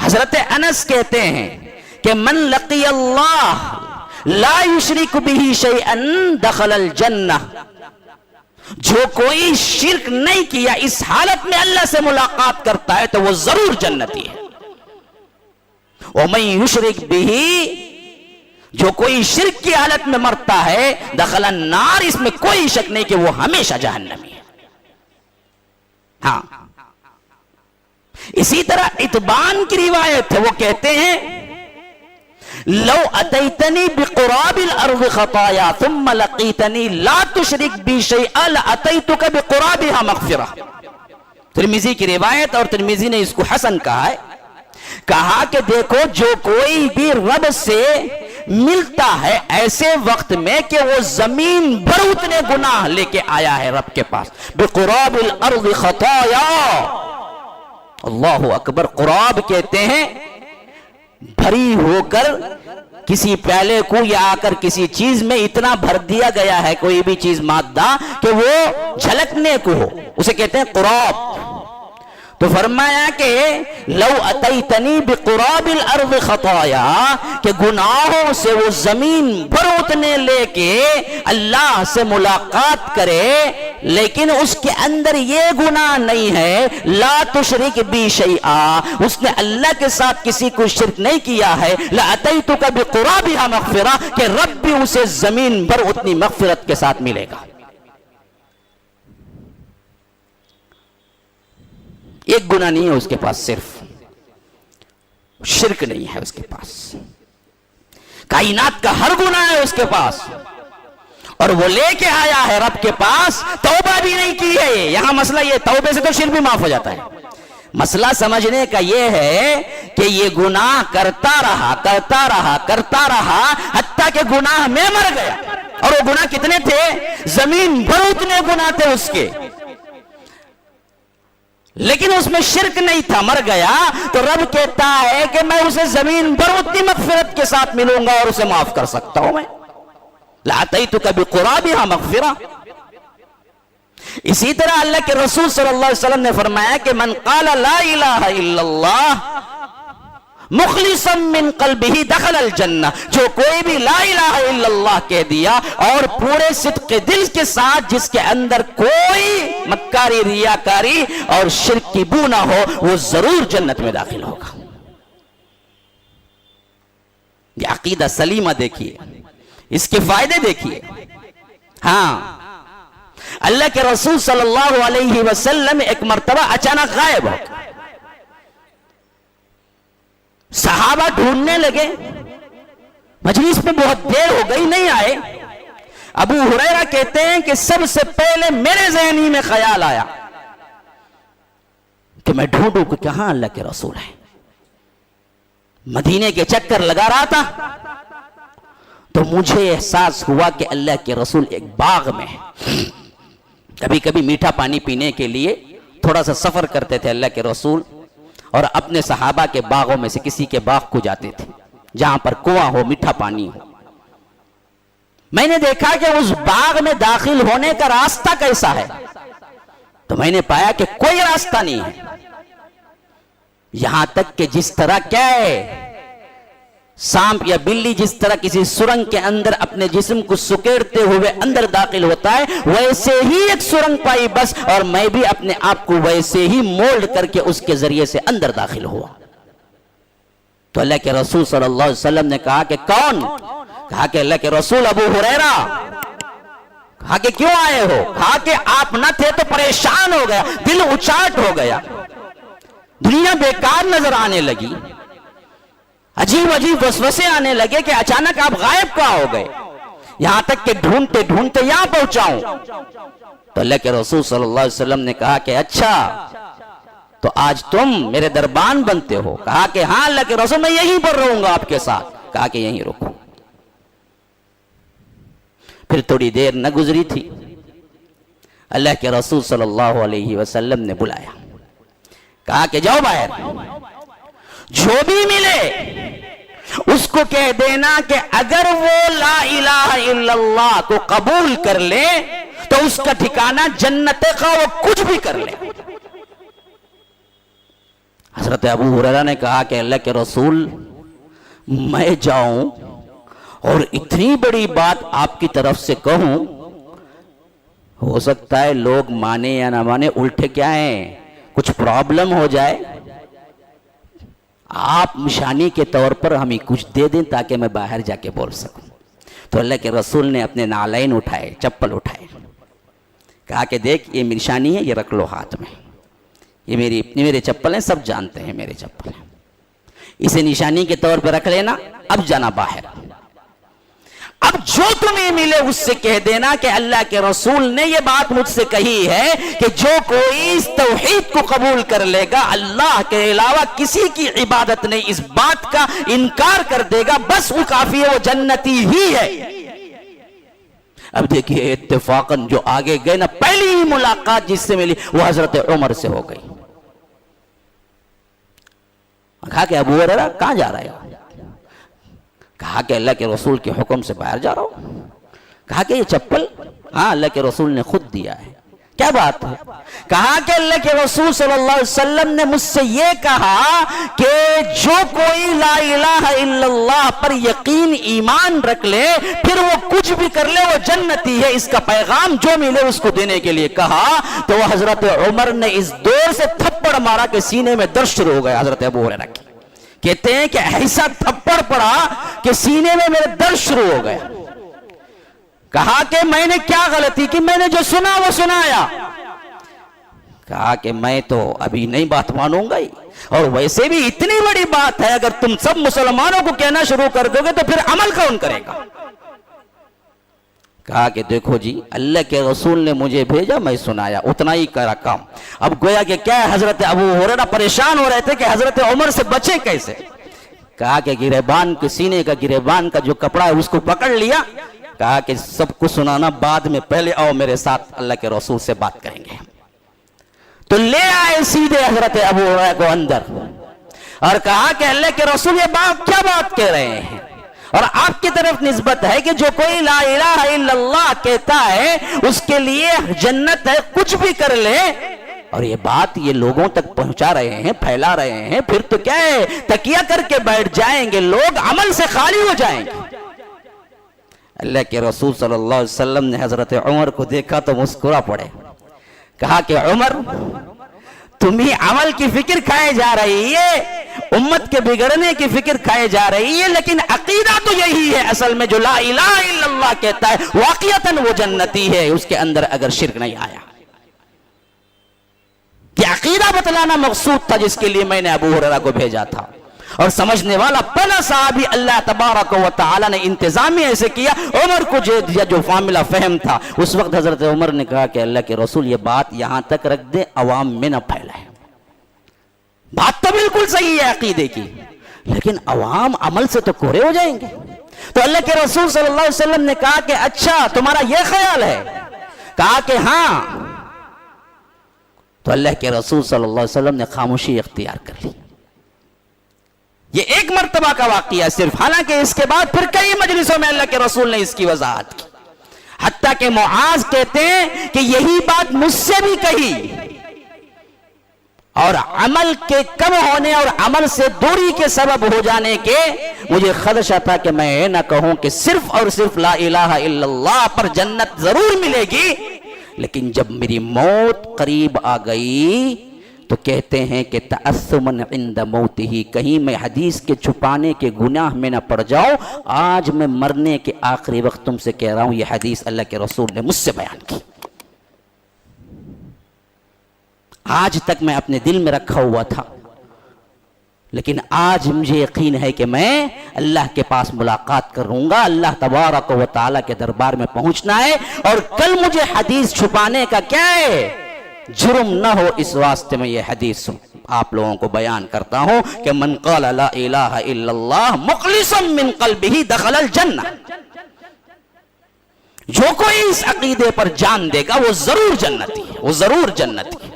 حضرت انس کہتے ہیں کہ من لقی اللہ لا یشرک بہ شیئا دخل الجنہ، جو کوئی شرک نہیں کیا اس حالت میں اللہ سے ملاقات کرتا ہے تو وہ ضرور جنتی ہے۔ ومن یشرک بہ، جو کوئی شرک کی حالت میں مرتا ہے دخل النار، اس میں کوئی شک نہیں کہ وہ ہمیشہ جہنمی ہے۔ ہاں، اسی طرح اتبان کی روایت ہے، وہ کہتے ہیں لو اتیتنی بقراب الارض خطایا ثم لقیتنی لا تشرک بی شیئا لاتیتک بقرابها مغفرہ۔ ترمذی کی روایت، اور ترمذی نے اس کو حسن کہا ہے، کہا کہ دیکھو جو کوئی بھی رب سے ملتا ہے ایسے وقت میں کہ وہ زمین بھر اتنے گناہ لے کے آیا ہے رب کے پاس، بقراب الارض خطایا، اللہ اکبر، قراب کہتے ہیں بھری ہو کر کسی پیالے کو یا آ کر کسی چیز میں اتنا بھر دیا گیا ہے کوئی بھی چیز مادہ کہ وہ جھلکنے کو ہو، اسے کہتے ہیں قراب۔ تو فرمایا کہ لو اتیتنی بقراب الارض خطایا، کہ گناہوں سے وہ زمین بھر اتنے لے کے اللہ سے ملاقات کرے، لیکن اس کے اندر یہ گناہ نہیں ہے لا تشرک بی شیئا، اس نے اللہ کے ساتھ کسی کو شرک نہیں کیا ہے، لاتیتک بقرابها مغفرہ، کہ رب بھی اسے زمین بھر اتنی مغفرت کے ساتھ ملے گا۔ ایک گناہ نہیں ہے اس کے پاس، صرف شرک نہیں ہے اس کے پاس، کائنات کا ہر گناہ ہے اس کے پاس، اور وہ لے کے آیا ہے رب کے پاس، توبہ بھی نہیں کی ہے۔ یہاں مسئلہ یہ، توبے سے تو شرک بھی معاف ہو جاتا ہے، مسئلہ سمجھنے کا یہ ہے کہ یہ گناہ کرتا رہا حتیٰ کہ گناہ میں مر گیا، اور وہ گناہ کتنے تھے؟ زمین بھر اتنے گناہ تھے اس کے، لیکن اس میں شرک نہیں تھا، مر گیا تو رب کہتا ہے کہ میں اسے زمین بھر اتنی مغفرت کے ساتھ ملوں گا اور اسے معاف کر سکتا ہوں میں، لاتیتک بقرابها مغفرہ۔ اسی طرح اللہ کے رسول صلی اللہ علیہ وسلم نے فرمایا کہ من قال لا الہ الا اللہ مخلصا من قلبہ دخل الجنہ، جو کوئی بھی لا الہ الا اللہ کہہ دیا اور پورے صدق دل کے ساتھ، جس کے اندر کوئی مکاری، ریاکاری اور شرک کی بو نہ ہو، وہ ضرور جنت میں داخل ہوگا۔ یہ عقیدہ سلیمہ دیکھیے، اس کے فائدے دیکھیے۔ ہاں، اللہ کے رسول صلی اللہ علیہ وسلم ایک مرتبہ اچانک غائب ہو، صحابہ ڈھونڈنے لگے، مجلس میں بہت دیر ہو گئی، نہیں آئے۔ ابو ہریرہ کہتے ہیں کہ سب سے پہلے میرے ذہنی میں خیال آیا کہ میں ڈھونڈوں کہ کہاں اللہ کے رسول ہیں۔ مدینے کے چکر لگا رہا تھا تو مجھے احساس ہوا کہ اللہ کے رسول ایک باغ میں ہیں۔ کبھی کبھی میٹھا پانی پینے کے لیے تھوڑا سا سفر کرتے تھے اللہ کے رسول، اور اپنے صحابہ کے باغوں میں سے کسی کے باغ کو جاتے تھے جہاں پر کنواں ہو، میٹھا پانی ہو۔ میں نے دیکھا کہ اس باغ میں داخل ہونے کا راستہ کیسا ہے، تو میں نے پایا کہ کوئی راستہ نہیں ہے، یہاں تک کہ جس طرح کیا ہے سانپ یا بلی جس طرح کسی سرنگ کے اندر اپنے جسم کو سکیڑتے ہوئے اندر داخل ہوتا ہے، ویسے ہی ایک سرنگ پائی بس، اور میں بھی اپنے آپ کو ویسے ہی مولڈ کر کے اس کے ذریعے سے اندر داخل ہوا۔ تو اللہ کے رسول صلی اللہ علیہ وسلم نے کہا کہ کون؟ کہا کہ اللہ کے رسول ابو ہریرہ۔ کہا کہ کیوں آئے ہو؟ کہا کہ آپ نہ تھے تو پریشان ہو گیا، دل اچاٹ ہو گیا، دنیا بیکار نظر آنے لگی، عجیب عجیب وسوسے آنے لگے کہ اچانک آپ غائب کہاں ہو گئے، یہاں تک کہ ڈھونڈتے ڈھونڈتے یہاں پہنچاؤں۔ تو اللہ کے رسول صلی اللہ علیہ وسلم نے کہا کہ اچھا تو آج تم میرے دربان بنتے ہو؟ کہا کہ ہاں اللہ کے رسول، میں یہیں پر رہوں گا آپ کے ساتھ۔ کہا کہ یہیں رکو۔ پھر تھوڑی دیر نہ گزری تھی، اللہ کے رسول صلی اللہ علیہ وسلم نے بلایا، کہا کہ جاؤ باہر، جو بھی ملے اس کو کہہ دینا کہ اگر وہ لا الہ الا اللہ کو قبول کر لے تو اس کا ٹھکانہ جنت کا، وہ کچھ بھی کر لے۔ حضرت ابو ہریرہ نے کہا کہ اللہ کے رسول میں جاؤں اور اتنی بڑی بات آپ کی طرف سے کہوں، ہو سکتا ہے لوگ مانے یا نہ مانے، الٹے کیا ہیں کچھ پرابلم ہو جائے، آپ نشانی کے طور پر ہمیں کچھ دے دیں تاکہ میں باہر جا کے بول سکوں۔ تو اللہ کے رسول نے اپنے نالین اٹھائے، چپل اٹھائے، کہا کہ دیکھ یہ نشانی ہے، یہ رکھ لو ہاتھ میں، یہ میرے چپل ہیں، سب جانتے ہیں میرے چپل ہیں، اسے نشانی کے طور پر رکھ لینا، اب جانا باہر، اب جو تمہیں ملے اس سے کہہ دینا کہ اللہ کے رسول نے یہ بات مجھ سے کہی ہے کہ جو کوئی اس توحید کو قبول کر لے گا، اللہ کے علاوہ کسی کی عبادت نہیں، اس بات کا انکار کر دے گا، بس وہ کافی ہے، وہ جنتی ہی ہے۔ اب دیکھیے اتفاقاً جو آگے گئے نا، پہلی ہی ملاقات جس سے ملی وہ حضرت عمر سے ہو گئی۔ کہا کہ ابو ہریرہ کہاں جا رہے ہو؟ کہا کہ اللہ کے رسول کے حکم سے باہر جا رہا ہوں۔ کہا کہ یہ چپل ہاں اللہ کے رسول نے خود دیا ہے۔ کیا بات ہے؟ کہا کہ اللہ کے رسول صلی اللہ علیہ وسلم نے مجھ سے یہ کہا کہ جو کوئی لا الہ الا اللہ پر یقین ایمان رکھ لے، پھر وہ کچھ بھی کر لے، وہ جنتی ہے، اس کا پیغام جو ملے اس کو دینے کے لیے کہا۔ تو حضرت عمر نے اس دور سے تھپڑ مارا کہ سینے میں درد شروع ہو گیا حضرت ابو ہریرہ کی۔ کہتے ہیں کہ ایسا تھپڑ پڑا کہ سینے میں میرے درد شروع ہو گیا۔ کہا کہ میں نے کیا غلطی کی؟ میں نے جو سنا وہ سنایا۔ کہا کہ میں تو ابھی نہیں بات مانوں گا ہی، اور ویسے بھی اتنی بڑی بات ہے، اگر تم سب مسلمانوں کو کہنا شروع کر دو گے تو پھر عمل کون کرے گا؟ کہا کہ دیکھو جی اللہ کے رسول نے مجھے بھیجا، میں سنایا، اتنا ہی کرا کام۔ اب گویا کہ کیا ہے، حضرت ابو ہریرہ پریشان ہو رہے تھے کہ حضرت عمر سے بچے کیسے۔ کہا کہ گریبان کے سینے کا گریبان کا جو کپڑا ہے اس کو پکڑ لیا، کہا کہ سب کو سنانا بعد میں، پہلے آؤ میرے ساتھ اللہ کے رسول سے بات کریں گے۔ تو لے آئے سیدھے حضرت ابو ہریرہ کو اندر اور کہا کہ اللہ کے رسول یہ بات کیا بات کہہ رہے ہیں، اور آپ کی طرف نسبت ہے کہ جو کوئی لا الہ الا اللہ کہتا ہے اس کے لیے جنت ہے، کچھ بھی کر لے، اور یہ بات یہ لوگوں تک پہنچا رہے ہیں، پھیلا رہے ہیں، پھر تو کیا ہے تکیہ کر کے بیٹھ جائیں گے، لوگ عمل سے خالی ہو جائیں گے۔ اللہ کے رسول صلی اللہ علیہ وسلم نے حضرت عمر کو دیکھا تو مسکرا پڑے، کہا کہ عمر تمہیں عمل کی فکر کھائے جا رہی ہے، امت کے بگڑنے کی فکر کھائے جا رہی ہے، لیکن عقیدہ تو یہی ہے اصل میں، جو لا الہ الا اللہ کہتا ہے واقعتاً وہ جنتی ہے، اس کے اندر اگر شرک نہیں آیا۔ یہ عقیدہ بتلانا مقصود تھا جس کے لیے میں نے ابو ہریرہ کو بھیجا تھا، اور سمجھنے والا پنا صحابی اللہ تبارک و تعالی نے انتظامی ایسے کیا، عمر کو جو فاملہ فہم تھا، اس وقت حضرت عمر نے کہا کہ اللہ کے رسول یہ بات یہاں تک رکھ دے، عوام میں نہ پھیلائے۔ بات تو بالکل صحیح ہے عقیدے کی، لیکن عوام عمل سے تو کوڑے ہو جائیں گے۔ تو اللہ کے رسول صلی اللہ علیہ وسلم نے کہا کہ اچھا تمہارا یہ خیال ہے؟ کہا کہ ہاں۔ تو اللہ کے رسول صلی اللہ علیہ وسلم نے خاموشی اختیار کر لی۔ یہ ایک مرتبہ کا واقعہ صرف، حالانکہ اس کے بعد پھر کئی مجلسوں میں اللہ کے رسول نے اس کی وضاحت کی، حتیٰ کہ معاذ کہتے ہیں کہ یہی بات مجھ سے بھی کہی، اور عمل کے کم ہونے اور عمل سے دوری کے سبب ہو جانے کے مجھے خدشہ تھا کہ میں یہ نہ کہوں کہ صرف اور صرف لا الہ الا اللہ پر جنت ضرور ملے گی، لیکن جب میری موت قریب آ گئی تو کہتے ہیں کہ تعصمًا عند موتہ، کہیں میں حدیث کے چھپانے کے گناہ میں نہ پڑ جاؤں، آج میں مرنے کے آخری وقت تم سے کہہ رہا ہوں، یہ حدیث اللہ کے رسول نے مجھ سے بیان کی، آج تک میں اپنے دل میں رکھا ہوا تھا، لیکن آج مجھے یقین ہے کہ میں اللہ کے پاس ملاقات کروں گا، اللہ تبارک و تعالیٰ کے دربار میں پہنچنا ہے، اور کل مجھے حدیث چھپانے کا کیا ہے جرم نہ ہو، اس واسطے میں یہ حدیث آپ لوگوں کو بیان کرتا ہوں کہ من قال لا الہ الا اللہ مخلصا من قلبہ دخل الجنہ، جو کوئی اس عقیدے پر جان دے گا وہ ضرور جنتی ہے، وہ ضرور جنتی ہے۔